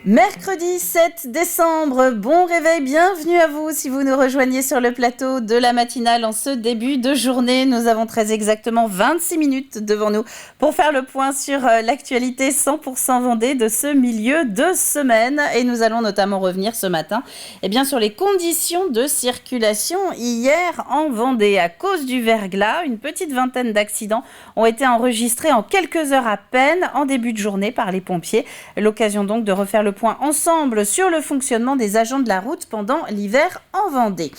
Mercredi 7 décembre, bon réveil, bienvenue à vous si vous nous rejoignez sur le plateau de la matinale en ce début de journée. Nous avons très exactement 26 minutes devant nous pour faire le point sur l'actualité 100% Vendée de ce milieu de semaine. Et nous allons notamment revenir ce matin sur les conditions de circulation hier en Vendée. À cause du verglas, une petite vingtaine d'accidents ont été enregistrés en quelques heures à peine en début de journée par les pompiers. L'occasion donc de refaire le point ensemble sur le fonctionnement des agents de la route pendant l'hiver en Vendée.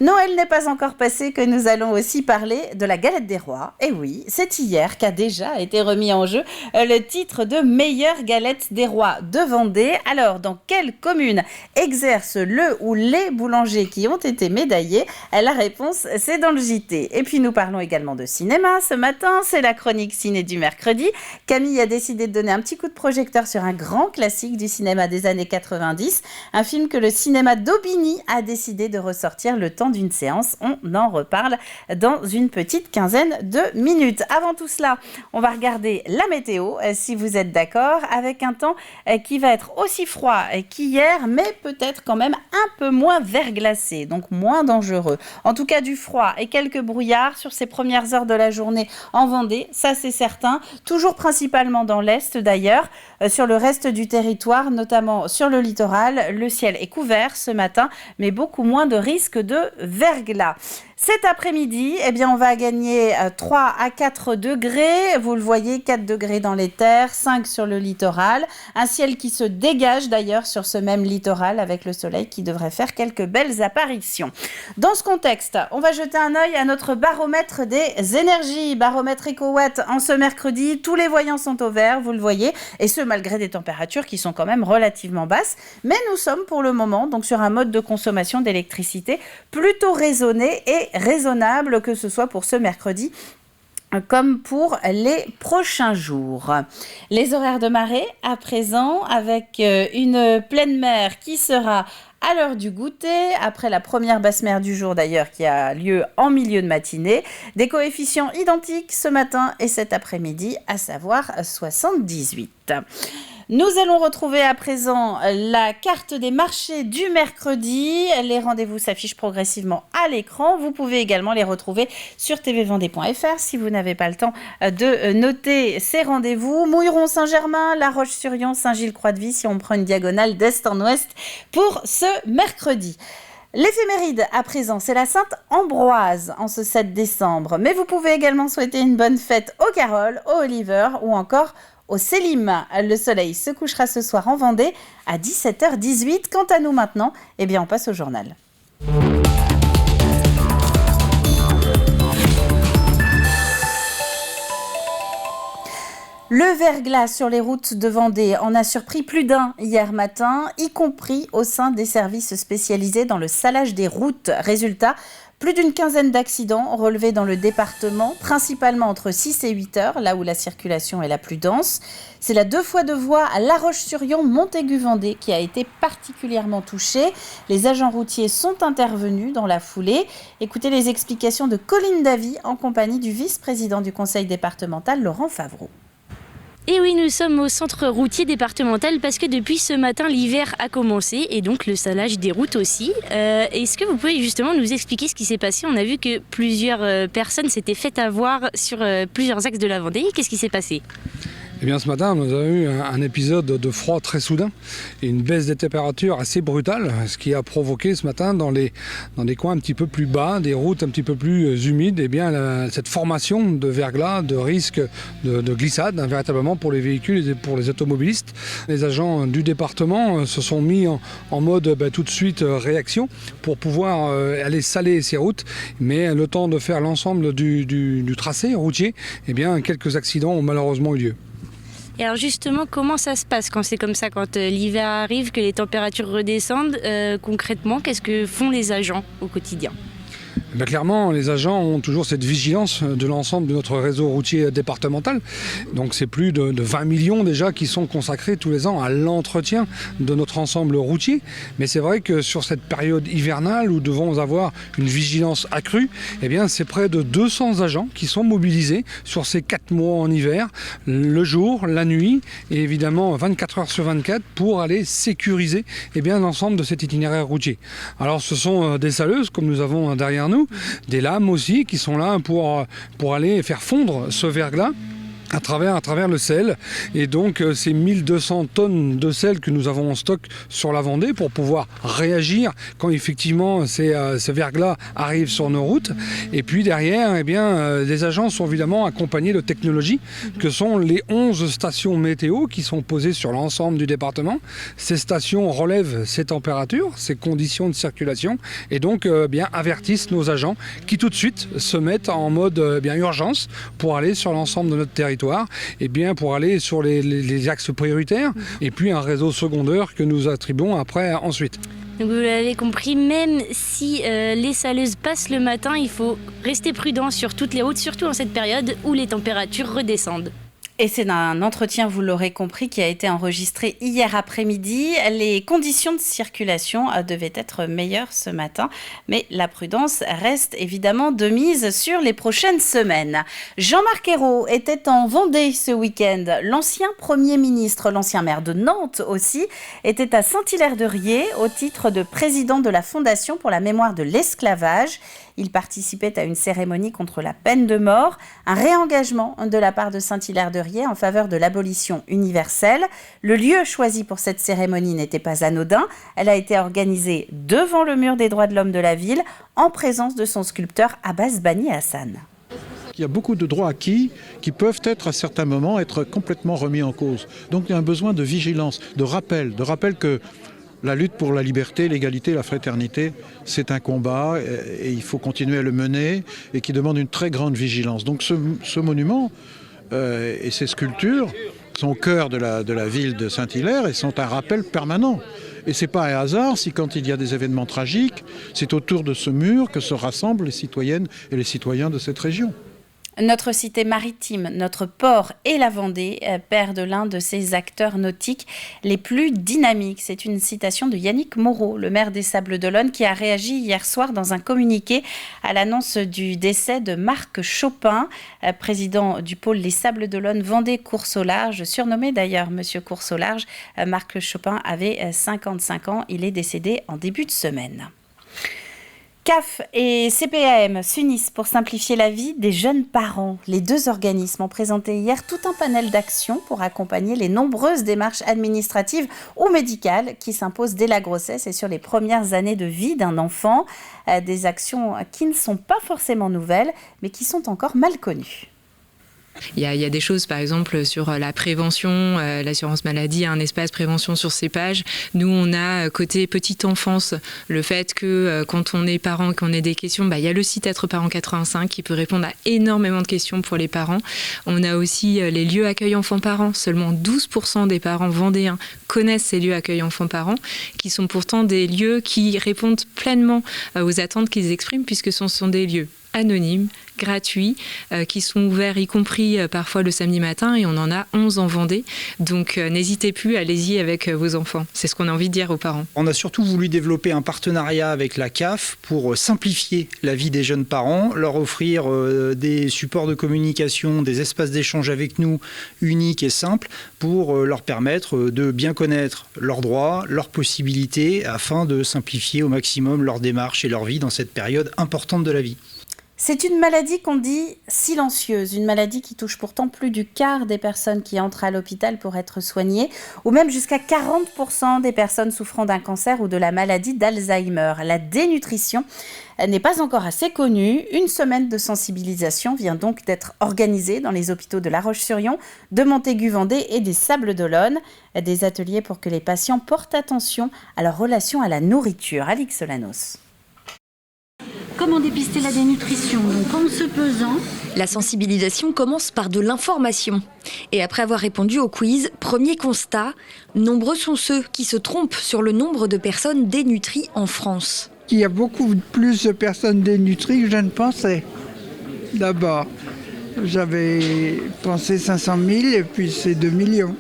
Noël n'est pas encore passé que nous allons aussi parler de la galette des rois. Et oui, c'est hier qu'a déjà été remis en jeu le titre de meilleure galette des rois de Vendée. Alors, dans quelle commune exerce le ou les boulangers qui ont été médaillés? La réponse, c'est dans le JT. Et puis, nous parlons également de cinéma ce matin. C'est la chronique ciné du mercredi. Camille a décidé de donner un petit coup de projecteur sur un grand classique du cinéma des années 90, un film que le cinéma d'Aubigny a décidé de ressortir le temps d'une séance. On en reparle dans une petite quinzaine de minutes. Avant tout cela, on va regarder la météo, si vous êtes d'accord, avec un temps qui va être aussi froid qu'hier, mais peut-être quand même un peu moins verglacé, donc moins dangereux. En tout cas, du froid et quelques brouillards sur ces premières heures de la journée en Vendée, ça c'est certain, toujours principalement dans l'Est d'ailleurs. Sur le reste du territoire, notamment sur le littoral, le ciel est couvert ce matin, mais beaucoup moins de risque de verglas. Cet après-midi, on va gagner 3 à 4 degrés. Vous le voyez, 4 degrés dans les terres, 5 sur le littoral. Un ciel qui se dégage d'ailleurs sur ce même littoral avec le soleil qui devrait faire quelques belles apparitions. Dans ce contexte, on va jeter un œil à notre baromètre des énergies. Baromètre EcoWatt en ce mercredi. Tous les voyants sont au vert, vous le voyez. Et ce, malgré des températures qui sont quand même relativement basses. Mais nous sommes pour le moment donc sur un mode de consommation d'électricité plutôt raisonné et raisonnable, que ce soit pour ce mercredi comme pour les prochains jours. Les horaires de marée à présent avec une pleine mer qui sera à l'heure du goûter, après la première basse mer du jour d'ailleurs qui a lieu en milieu de matinée. Des coefficients identiques ce matin et cet après-midi, à savoir 78. Nous allons retrouver à présent la carte des marchés du mercredi. Les rendez-vous s'affichent progressivement à l'écran. Vous pouvez également les retrouver sur tvvendée.fr si vous n'avez pas le temps de noter ces rendez-vous. Mouilleron Saint-Germain, La Roche-sur-Yon, Saint-Gilles-Croix-de-Vie, si on prend une diagonale d'est en ouest pour ce mercredi. L'éphéméride à présent, c'est la Sainte Ambroise en ce 7 décembre. Mais vous pouvez également souhaiter une bonne fête aux Carole, aux Oliver ou encore au Sélim. Le soleil se couchera ce soir en Vendée à 17h18. Quant à nous maintenant, on passe au journal. Le verglas sur les routes de Vendée en a surpris plus d'un hier matin, y compris au sein des services spécialisés dans le salage des routes. Résultat, plus d'une quinzaine d'accidents relevés dans le département, principalement entre 6 et 8 heures, là où la circulation est la plus dense. C'est la 2 fois 2 voies à La Roche-sur-Yon, Montaigu-Vendée qui a été particulièrement touchée. Les agents routiers sont intervenus dans la foulée. Écoutez les explications de Colline Davy en compagnie du vice-président du conseil départemental, Laurent Favreau. Et oui, nous sommes au centre routier départemental parce que depuis ce matin, l'hiver a commencé et donc le salage des routes aussi. Est-ce que vous pouvez justement nous expliquer ce qui s'est passé? On a vu que plusieurs personnes s'étaient fait avoir sur plusieurs axes de la Vendée. Qu'est-ce qui s'est passé? Eh bien, ce matin, nous avons eu un épisode de froid très soudain et une baisse des températures assez brutale, ce qui a provoqué ce matin dans des coins un petit peu plus bas, des routes un petit peu plus humides, cette formation de verglas, de risque de glissade, véritablement pour les véhicules et pour les automobilistes. Les agents du département se sont mis en mode tout de suite réaction pour pouvoir aller saler ces routes, mais le temps de faire l'ensemble du tracé routier, quelques accidents ont malheureusement eu lieu. Et alors justement, comment ça se passe quand c'est comme ça, quand l'hiver arrive, que les températures redescendent concrètement, qu'est-ce que font les agents au quotidien ? Clairement, les agents ont toujours cette vigilance de l'ensemble de notre réseau routier départemental. Donc c'est plus de 20 millions déjà qui sont consacrés tous les ans à l'entretien de notre ensemble routier. Mais c'est vrai que sur cette période hivernale où nous devons avoir une vigilance accrue, eh bien c'est près de 200 agents qui sont mobilisés sur ces 4 mois en hiver, le jour, la nuit et évidemment 24 heures sur 24 pour aller sécuriser l'ensemble de cet itinéraire routier. Alors ce sont des saleuses comme nous avons derrière nous, des lames aussi qui sont là pour aller faire fondre ce verglas à travers le sel. Et donc ces 1200 tonnes de sel que nous avons en stock sur la Vendée pour pouvoir réagir quand effectivement ce verglas arrive sur nos routes. Et puis derrière, les agents sont évidemment accompagnés de technologies que sont les 11 stations météo qui sont posées sur l'ensemble du département. Ces stations relèvent ces températures, ces conditions de circulation et donc avertissent nos agents qui tout de suite se mettent en mode urgence pour aller sur l'ensemble de notre territoire. Pour aller sur les axes prioritaires et puis un réseau secondaire que nous attribuons après ensuite. Donc vous l'avez compris, même si les saleuses passent le matin, il faut rester prudent sur toutes les routes, surtout en cette période où les températures redescendent. Et c'est un entretien, vous l'aurez compris, qui a été enregistré hier après-midi. Les conditions de circulation devaient être meilleures ce matin, mais la prudence reste évidemment de mise sur les prochaines semaines. Jean-Marc Ayrault était en Vendée ce week-end. L'ancien Premier ministre, l'ancien maire de Nantes aussi, était à Saint-Hilaire-de-Riez au titre de président de la Fondation pour la mémoire de l'esclavage. Il participait à une cérémonie contre la peine de mort, un réengagement de la part de Saint-Hilaire-de-Riez en faveur de l'abolition universelle. Le lieu choisi pour cette cérémonie n'était pas anodin. Elle a été organisée devant le mur des droits de l'homme de la ville, en présence de son sculpteur Abbas Bani Hassan. Il y a beaucoup de droits acquis qui peuvent être à certains moments être complètement remis en cause. Donc il y a un besoin de vigilance, de rappel que la lutte pour la liberté, l'égalité, la fraternité, c'est un combat et il faut continuer à le mener et qui demande une très grande vigilance. Donc ce monument et ces sculptures sont au cœur de la ville de Saint-Hilaire et sont un rappel permanent. Et ce n'est pas un hasard si quand il y a des événements tragiques, c'est autour de ce mur que se rassemblent les citoyennes et les citoyens de cette région. Notre cité maritime, notre port et la Vendée perdent l'un de ses acteurs nautiques les plus dynamiques. C'est une citation de Yannick Moreau, le maire des Sables-d'Olonne, qui a réagi hier soir dans un communiqué à l'annonce du décès de Marc Chopin, président du pôle Les Sables-d'Olonne Vendée Course au Large, surnommé d'ailleurs Monsieur Course au Large. Marc Chopin avait 55 ans, il est décédé en début de semaine. CAF et CPAM s'unissent pour simplifier la vie des jeunes parents. Les deux organismes ont présenté hier tout un panel d'actions pour accompagner les nombreuses démarches administratives ou médicales qui s'imposent dès la grossesse et sur les premières années de vie d'un enfant. Des actions qui ne sont pas forcément nouvelles, mais qui sont encore mal connues. Il y a des choses, par exemple, sur la prévention. L'assurance maladie a un espace prévention sur ses pages. Nous, on a côté petite enfance, le fait que quand on est parent et qu'on ait des questions, il y a le site Être Parent 85 qui peut répondre à énormément de questions pour les parents. On a aussi les lieux accueil enfants-parents. Seulement 12% des parents vendéens connaissent ces lieux accueil enfants-parents, qui sont pourtant des lieux qui répondent pleinement aux attentes qu'ils expriment, puisque ce sont des lieux anonymes, gratuits, qui sont ouverts y compris parfois le samedi matin, et on en a 11 en Vendée. Donc n'hésitez plus, allez-y avec vos enfants. C'est ce qu'on a envie de dire aux parents. On a surtout voulu développer un partenariat avec la CAF pour simplifier la vie des jeunes parents, leur offrir des supports de communication, des espaces d'échange avec nous uniques et simples pour leur permettre de bien connaître leurs droits, leurs possibilités, afin de simplifier au maximum leur démarche et leur vie dans cette période importante de la vie. C'est une maladie qu'on dit silencieuse, une maladie qui touche pourtant plus du quart des personnes qui entrent à l'hôpital pour être soignées, ou même jusqu'à 40% des personnes souffrant d'un cancer ou de la maladie d'Alzheimer. La dénutrition n'est pas encore assez connue. Une semaine de sensibilisation vient donc d'être organisée dans les hôpitaux de La Roche-sur-Yon, de Montaigu-Vendée et des Sables-d'Olonne. Des ateliers pour que les patients portent attention à leur relation à la nourriture. Alix Solanos. Comment dépister la dénutrition? Donc en se pesant. La sensibilisation commence par de l'information. Et après avoir répondu au quiz, premier constat, nombreux sont ceux qui se trompent sur le nombre de personnes dénutries en France. qu'il y a beaucoup plus de personnes dénutries que je ne pensais. D'abord, j'avais pensé 500 000 et puis c'est 2 millions.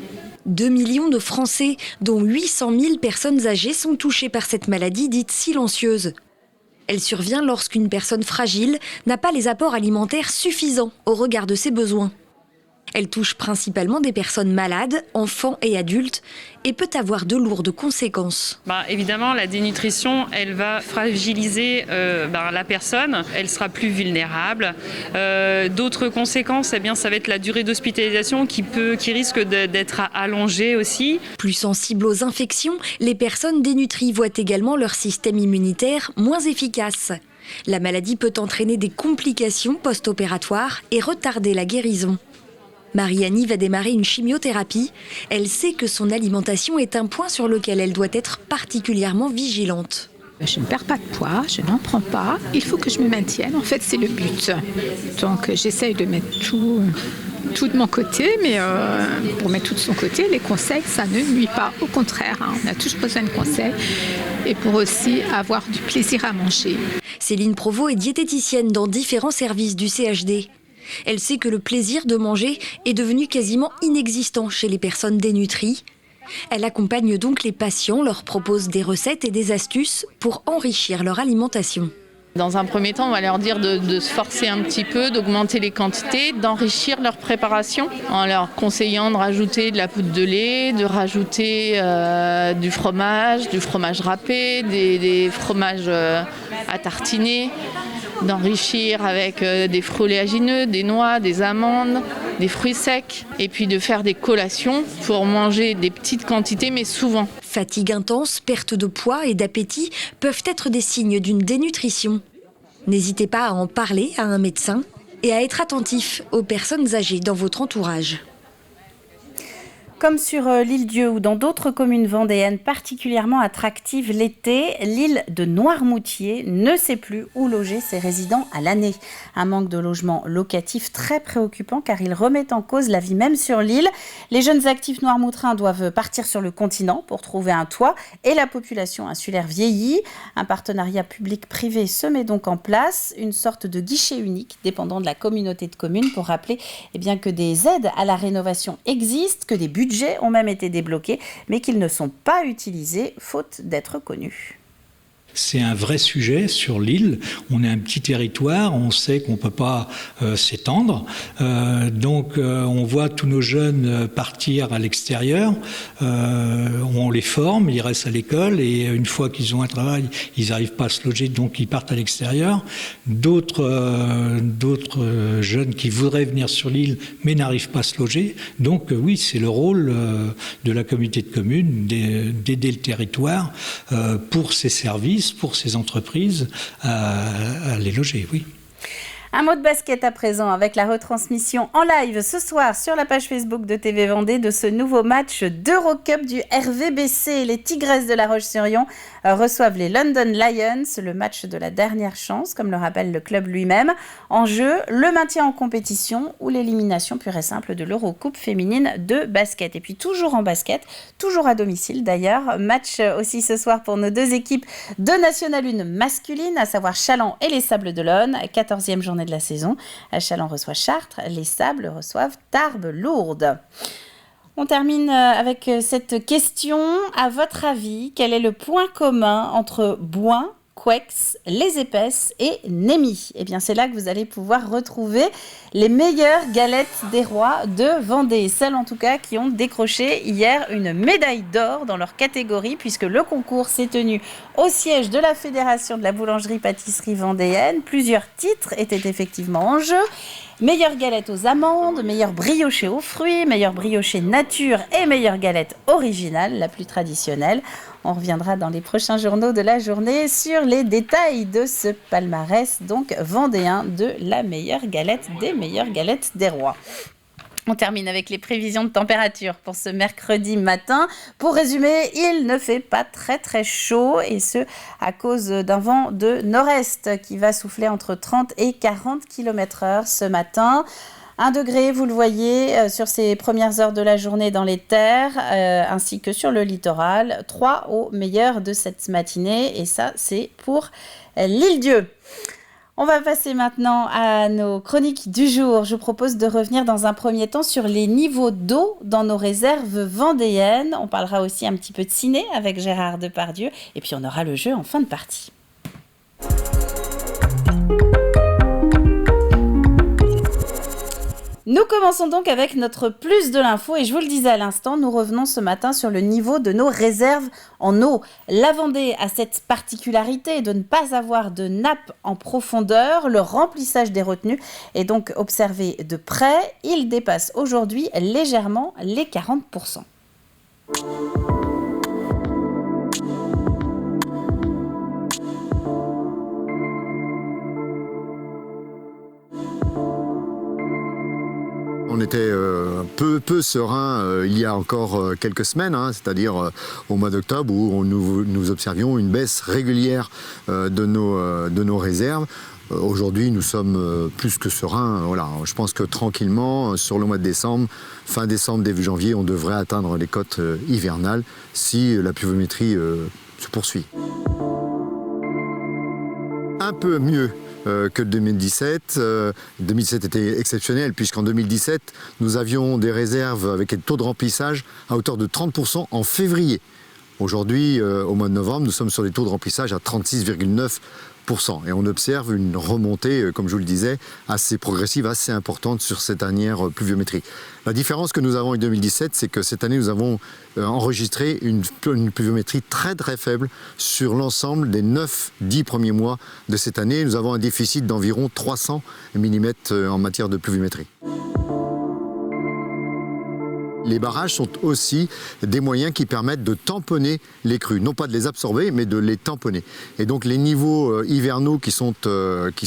2 millions de Français, dont 800 000 personnes âgées, sont touchées par cette maladie dite silencieuse. Elle survient lorsqu'une personne fragile n'a pas les apports alimentaires suffisants au regard de ses besoins. Elle touche principalement des personnes malades, enfants et adultes, et peut avoir de lourdes conséquences. Évidemment, la dénutrition, elle va fragiliser la personne, elle sera plus vulnérable. D'autres conséquences, ça va être la durée d'hospitalisation qui risque d'être allongée aussi. Plus sensibles aux infections, les personnes dénutries voient également leur système immunitaire moins efficace. La maladie peut entraîner des complications post-opératoires et retarder la guérison. Marie-Annie va démarrer une chimiothérapie. Elle sait que son alimentation est un point sur lequel elle doit être particulièrement vigilante. Je ne perds pas de poids, je n'en prends pas. Il faut que je me maintienne, en fait c'est le but. Donc j'essaye de mettre tout de mon côté, mais pour mettre tout de son côté, les conseils, ça ne nuit pas. Au contraire, on a toujours besoin de conseils et pour aussi avoir du plaisir à manger. Céline Provost est diététicienne dans différents services du CHD. Elle sait que le plaisir de manger est devenu quasiment inexistant chez les personnes dénutries. Elle accompagne donc les patients, leur propose des recettes et des astuces pour enrichir leur alimentation. Dans un premier temps, on va leur dire de se forcer un petit peu, d'augmenter les quantités, d'enrichir leur préparation en leur conseillant de rajouter de la poudre de lait, de rajouter du fromage râpé, des fromages à tartiner, d'enrichir avec des fruits oléagineux, des noix, des amandes, des fruits secs et puis de faire des collations pour manger des petites quantités mais souvent. Fatigue intense, perte de poids et d'appétit peuvent être des signes d'une dénutrition. N'hésitez pas à en parler à un médecin et à être attentif aux personnes âgées dans votre entourage. Comme sur l'île-Dieu ou dans d'autres communes vendéennes particulièrement attractives l'été, l'île de Noirmoutier ne sait plus où loger ses résidents à l'année. Un manque de logement locatif très préoccupant car il remet en cause la vie même sur l'île. Les jeunes actifs noirmoutrins doivent partir sur le continent pour trouver un toit et la population insulaire vieillit. Un partenariat public-privé se met donc en place, une sorte de guichet unique dépendant de la communauté de communes pour rappeler que des aides à la rénovation existent, que des budgets ont même été débloqués, mais qu'ils ne sont pas utilisés, faute d'être connus. C'est un vrai sujet sur l'île. On est un petit territoire, on sait qu'on ne peut pas s'étendre. Donc on voit tous nos jeunes partir à l'extérieur. On les forme, ils restent à l'école et une fois qu'ils ont un travail, ils n'arrivent pas à se loger, donc ils partent à l'extérieur. D'autres jeunes qui voudraient venir sur l'île mais n'arrivent pas à se loger. Donc oui, c'est le rôle de la communauté de communes d'aider le territoire pour ses services, pour ces entreprises à les loger, oui. Un mot de basket à présent avec la retransmission en live ce soir sur la page Facebook de TV Vendée de ce nouveau match d'Eurocup du RVBC. Les Tigresses de La Roche-sur-Yon reçoivent les London Lions, le match de la dernière chance, comme le rappelle le club lui-même. En jeu, le maintien en compétition ou l'élimination pure et simple de l'Eurocoupe féminine de basket. Et puis toujours en basket, toujours à domicile d'ailleurs. Match aussi ce soir pour nos deux équipes de National 1 masculine, à savoir Challans et les Sables d'Olonne, 14e journée de la saison. Challans reçoit Chartres, les Sables reçoivent Tarbes-Lourdes. On termine avec cette question. À votre avis, quel est le point commun entre Bouin, Couex, Les Épaisses et Némy? Eh bien, c'est là que vous allez pouvoir retrouver les meilleures galettes des rois de Vendée. Celles, en tout cas, qui ont décroché hier une médaille d'or dans leur catégorie, puisque le concours s'est tenu au siège de la Fédération de la boulangerie-pâtisserie vendéenne. Plusieurs titres étaient effectivement en jeu. Meilleure galette aux amandes, meilleure briochée aux fruits, meilleure briochée nature et meilleure galette originale, la plus traditionnelle. On reviendra dans les prochains journaux de la journée sur les détails de ce palmarès, donc vendéen, de la meilleure galette des meilleures galettes des rois. On termine avec les prévisions de température pour ce mercredi matin. Pour résumer, il ne fait pas très très chaud et ce à cause d'un vent de nord-est qui va souffler entre 30 et 40 km/h ce matin. 1 degré, vous le voyez, sur ces premières heures de la journée dans les terres, ainsi que sur le littoral. 3 au meilleur de cette matinée, et ça, c'est pour l'Île-Dieu. On va passer maintenant à nos chroniques du jour. Je vous propose de revenir dans un premier temps sur les niveaux d'eau dans nos réserves vendéennes. On parlera aussi un petit peu de ciné avec Gérard Depardieu. Et puis on aura le jeu en fin de partie. Nous commençons donc avec notre plus de l'info et je vous le disais à l'instant, nous revenons ce matin sur le niveau de nos réserves en eau. La Vendée a cette particularité de ne pas avoir de nappe en profondeur. Le remplissage des retenues est donc observé de près. Il dépasse aujourd'hui légèrement les 40%. On était peu serein il y a encore quelques semaines, c'est-à-dire au mois d'octobre où nous observions une baisse régulière de nos réserves. Aujourd'hui, nous sommes plus que sereins. Voilà. Je pense que tranquillement, sur le mois de décembre, fin décembre, début janvier, on devrait atteindre les cotes hivernales si la pluviométrie se poursuit. Un peu mieux que 2017. 2017 était exceptionnel puisqu'en 2017, nous avions des réserves avec un taux de remplissage à hauteur de 30% en février. Aujourd'hui, au mois de novembre, nous sommes sur des taux de remplissage à 36,9%. Et on observe une remontée, comme je vous le disais, assez progressive, assez importante sur cette dernière pluviométrie. La différence que nous avons en 2017, c'est que cette année, nous avons enregistré une pluviométrie très très faible sur l'ensemble des 9-10 premiers mois de cette année. Nous avons un déficit d'environ 300 mm en matière de pluviométrie. Les barrages sont aussi des moyens qui permettent de tamponner les crues, non pas de les absorber, mais de les tamponner. Et donc les niveaux hivernaux qui sont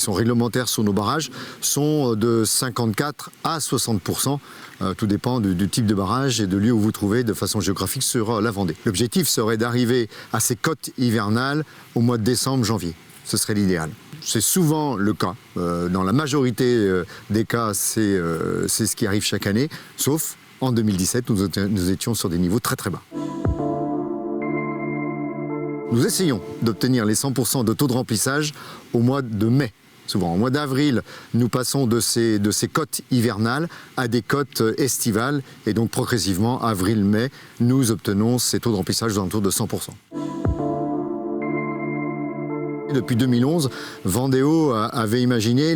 réglementaires sur nos barrages sont de 54 à 60%. Tout dépend du type de barrage et de lieu où vous vous trouvez de façon géographique sur la Vendée. L'objectif serait d'arriver à ces cotes hivernales au mois de décembre-janvier. Ce serait l'idéal. C'est souvent le cas. Dans la majorité des cas, c'est ce qui arrive chaque année, sauf en 2017, nous étions sur des niveaux très très bas. Nous essayons d'obtenir les 100% de taux de remplissage au mois de mai. Souvent, au mois d'avril, nous passons de ces cotes hivernales à des cotes estivales. Et donc, progressivement, avril-mai, nous obtenons ces taux de remplissage aux alentours de 100%. Depuis 2011, Vendéo avait imaginé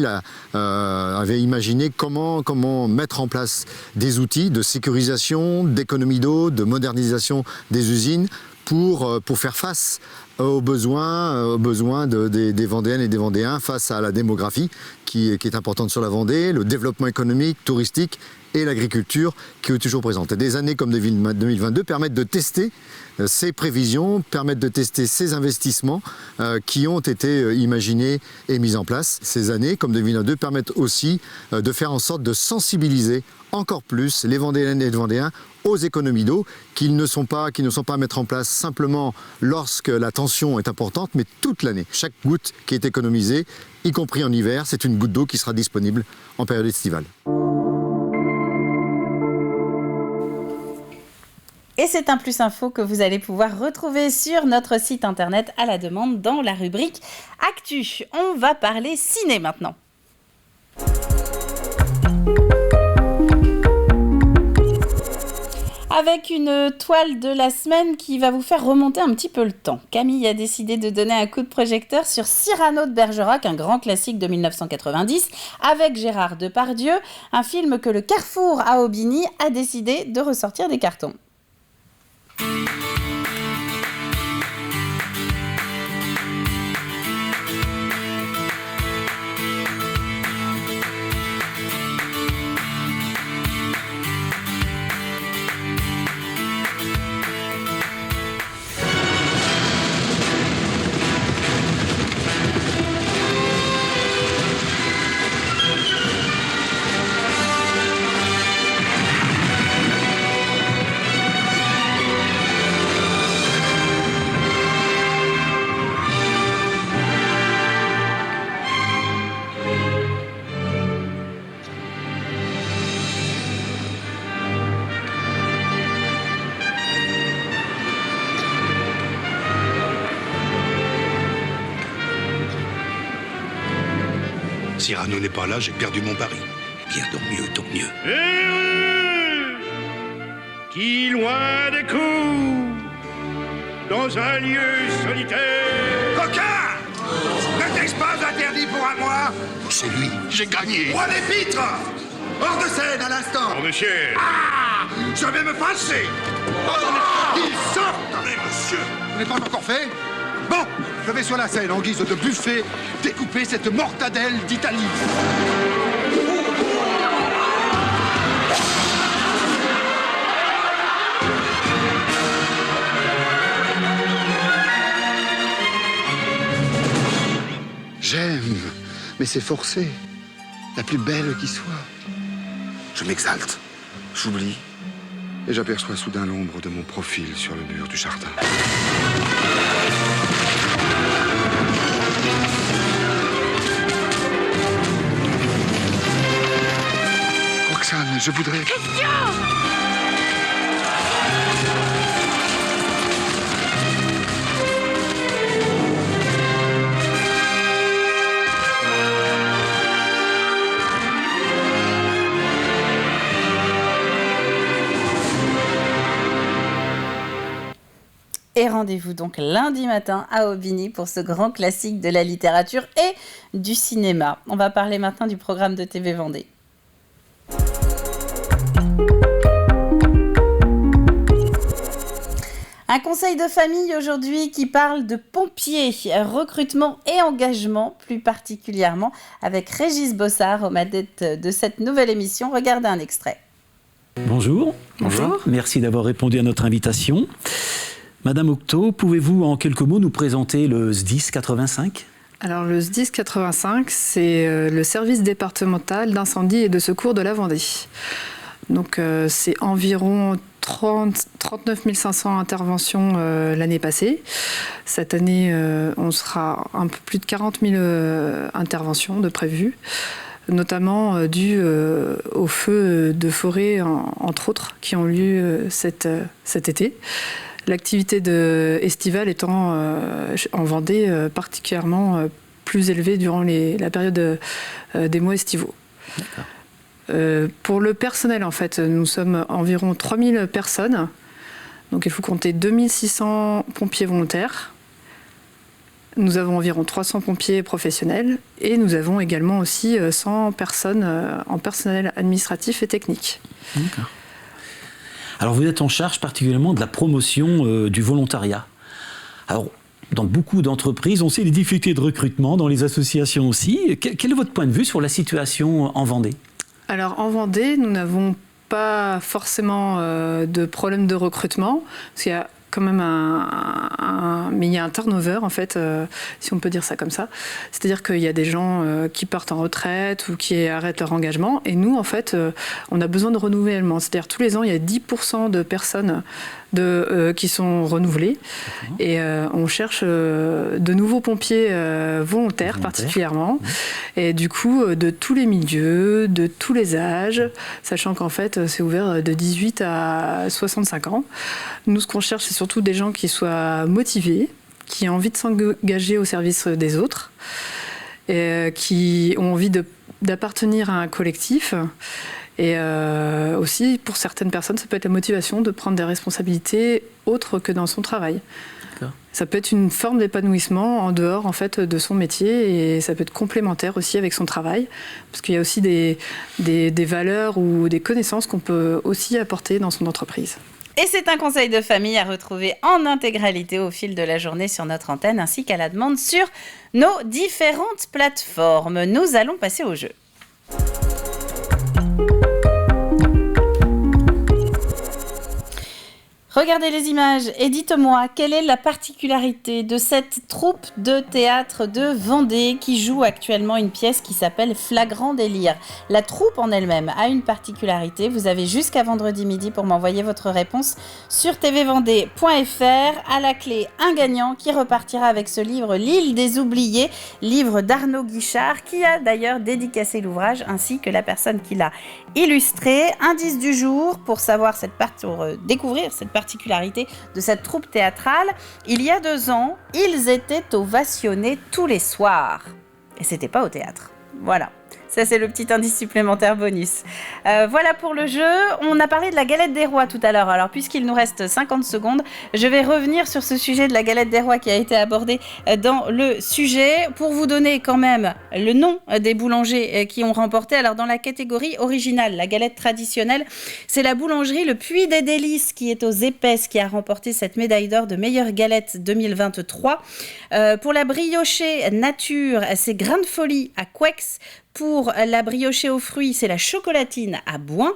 comment mettre en place des outils de sécurisation, d'économie d'eau, de modernisation des usines pour faire face aux besoins des Vendéennes et des Vendéens face à la démographie qui est importante sur la Vendée, le développement économique, touristique et l'agriculture qui est toujours présente. Et des années comme 2022 permettent de tester ces prévisions, permettent de tester ces investissements qui ont été imaginés et mis en place. Ces années comme 2022 permettent aussi de faire en sorte de sensibiliser encore plus les Vendéennes et les Vendéens aux économies d'eau qui ne sont pas à mettre en place simplement lorsque la tension est importante, mais toute l'année. Chaque goutte qui est économisée, y compris en hiver, c'est une goutte d'eau qui sera disponible en période estivale. Et c'est un plus info que vous allez pouvoir retrouver sur notre site internet à la demande dans la rubrique Actu. On va parler ciné maintenant. Avec une toile de la semaine qui va vous faire remonter un petit peu le temps. Camille a décidé de donner un coup de projecteur sur Cyrano de Bergerac, un grand classique de 1990, avec Gérard Depardieu, un film que le Carrefour à Aubigny a décidé de ressortir des cartons. Cyrano n'est pas là, j'ai perdu mon pari. Bien, tant mieux, tant mieux. Heureux qui, loin des coups, dans un lieu solitaire... Coquin! N'était-ce pas interdit pour un mois? C'est lui, j'ai gagné. Roi des pitres! Hors de scène à l'instant! Oh, monsieur! Ah! Je vais me passer! Il sort! Attendez, monsieur! Vous n'êtes pas encore fait? Bon, je vais sur la scène en guise de buffet découper cette mortadelle d'Italie. J'aime, mais c'est forcé. La plus belle qui soit. Je m'exalte, j'oublie, et j'aperçois soudain l'ombre de mon profil sur le mur du jardin. Roxane, je voudrais... Christian! Et rendez-vous donc lundi matin à Aubigny pour ce grand classique de la littérature et du cinéma. On va parler maintenant du programme de TV Vendée. Un conseil de famille aujourd'hui qui parle de pompiers, recrutement et engagement, plus particulièrement avec Régis Bossard aux manettes de cette nouvelle émission. Regardez un extrait. Bonjour. Bonjour. Merci d'avoir répondu à notre invitation. Madame Octo, pouvez-vous en quelques mots nous présenter le SDIS 85 ? Alors le SDIS 85, c'est le service départemental d'incendie et de secours de la Vendée. Donc c'est environ 39 500 interventions l'année passée. Cette année, on sera un peu plus de 40 000 interventions de prévues, notamment dues aux feux de forêt, entre autres, qui ont lieu cet été. L'activité estivale étant en Vendée particulièrement plus élevée durant la période des mois estivaux. Pour le personnel, en fait, nous sommes environ 3000 personnes. Donc il faut compter 2600 pompiers volontaires. Nous avons environ 300 pompiers professionnels et nous avons également aussi 100 personnes en personnel administratif et technique. D'accord. Alors vous êtes en charge particulièrement de la promotion du volontariat. Alors dans beaucoup d'entreprises, on sait les difficultés de recrutement, dans les associations aussi. Quel est votre point de vue sur la situation en Vendée ? Alors en Vendée, nous n'avons pas forcément de problème de recrutement, parce qu'il y a quand même mais il y a un turnover en fait, si on peut dire ça comme ça. C'est-à-dire qu'il y a des gens qui partent en retraite ou qui arrêtent leur engagement, et nous en fait, on a besoin de renouvellement. C'est-à-dire tous les ans, il y a 10% de personnes qui sont renouvelées, et on cherche de nouveaux pompiers volontaires particulièrement, et du coup de tous les milieux, de tous les âges, sachant qu'en fait c'est ouvert de 18 à 65 ans. Nous, ce qu'on cherche, c'est surtout des gens qui soient motivés, qui ont envie de s'engager au service des autres, et qui ont envie d'appartenir à un collectif. Et aussi, pour certaines personnes, ça peut être la motivation de prendre des responsabilités autres que dans son travail. D'accord. Ça peut être une forme d'épanouissement en dehors en fait, de son métier, et ça peut être complémentaire aussi avec son travail, parce qu'il y a aussi des valeurs ou des connaissances qu'on peut aussi apporter dans son entreprise. Et c'est un conseil de famille à retrouver en intégralité au fil de la journée sur notre antenne, ainsi qu'à la demande sur nos différentes plateformes. Nous allons passer au jeu. Regardez les images et dites-moi quelle est la particularité de cette troupe de théâtre de Vendée qui joue actuellement une pièce qui s'appelle Flagrant délire. La troupe en elle-même a une particularité. Vous avez jusqu'à vendredi midi pour m'envoyer votre réponse sur tvvendée.fr. À la clé, un gagnant qui repartira avec ce livre L'île des oubliés, livre d'Arnaud Guichard, qui a d'ailleurs dédicacé l'ouvrage ainsi que la personne qui l'a illustré. Indice du jour pour découvrir cette particularité de cette troupe théâtrale. Il y a 2 ans, ils étaient ovationnés tous les soirs. Et c'était pas au théâtre. Voilà. Ça, c'est le petit indice supplémentaire bonus. Voilà pour le jeu. On a parlé de la galette des rois tout à l'heure. Alors, puisqu'il nous reste 50 secondes, je vais revenir sur ce sujet de la galette des rois qui a été abordé dans le sujet pour vous donner quand même le nom des boulangers qui ont remporté. Alors, dans la catégorie originale, la galette traditionnelle, c'est la boulangerie Le Puy des Délices qui est aux Épaisses qui a remporté cette médaille d'or de meilleure galette 2023. Pour la briochée nature, c'est Grain de Folie à Couex. Pour la briochée aux fruits, c'est la chocolatine à Bouin.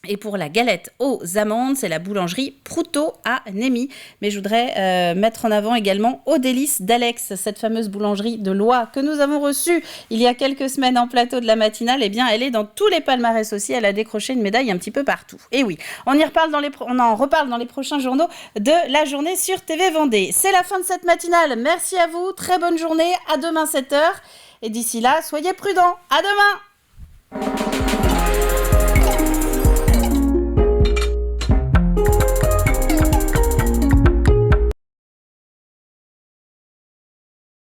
Et pour la galette aux amandes, c'est la boulangerie Proutot à Némy. Mais je voudrais mettre en avant également Aux Délices d'Alex, cette fameuse boulangerie de Loie que nous avons reçue il y a quelques semaines en plateau de la matinale. Eh bien, elle est dans tous les palmarès aussi. Elle a décroché une médaille un petit peu partout. Et oui, on en reparle dans les prochains journaux de la journée sur TV Vendée. C'est la fin de cette matinale. Merci à vous. Très bonne journée. À demain 7h. Et d'ici là, soyez prudents. À demain!